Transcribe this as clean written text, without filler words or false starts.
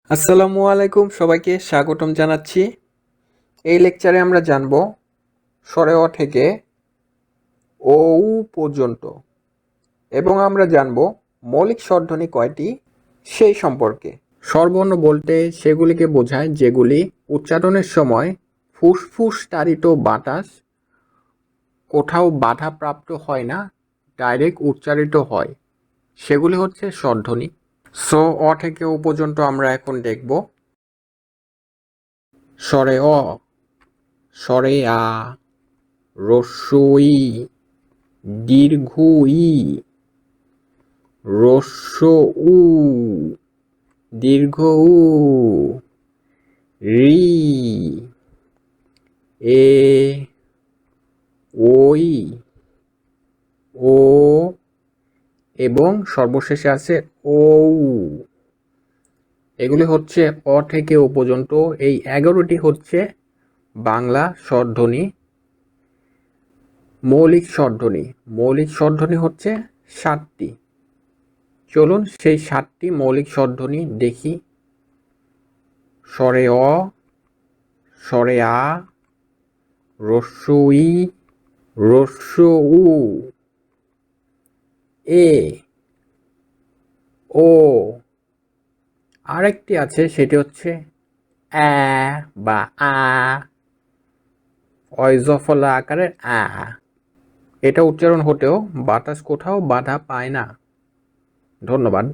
আসসালামু আলাইকুম, সবাইকে স্বাগতম জানাচ্ছি। এই লেকচারে আমরা জানব স্বরে অ থেকে ও উ পর্যন্ত, এবং আমরা জানব মৌলিক স্বরধ্বনি কয়টি সেই সম্পর্কে। স্বরবর্ণ বলতে সেগুলিকে বোঝায় যেগুলি উচ্চারণের সময় ফুসফুস তাড়িত বাতাস কোথাও বাধাপ্রাপ্ত হয় না, ডাইরেক্ট উচ্চারিত হয়, সেগুলি হচ্ছে স্বরধ্বনি। সো অ থেকে ও পর্যন্ত আমরা এখন দেখব। স্বরে অ, স্বরে আ, হ্রস্ব ই, দীর্ঘ ই, হ্রস্ব উ, দীর্ঘ উ, রি, এ, ওই, ও এবং সর্বশেষে আছে ও। এগুলি হচ্ছে অ থেকে ও পর্যন্ত। এই 11টি হচ্ছে বাংলা স্বরধ্বনি। মৌলিক স্বরধ্বনি, মৌলিক স্বরধ্বনি হচ্ছে 7টি। চলুন সেই 7টি মৌলিক স্বরধ্বনি দেখি। স্বরে অ, স্বরে আ, হ্রস্ব ই, হ্রস্ব উ, এ, ও। আরেকটি আছে, সেটি হচ্ছে অ্যা বা আ, অয়জফলা আকারের আ। এটা উচ্চারণ হতেও বাতাস কোথাও বাধা পায় না। ধন্যবাদ।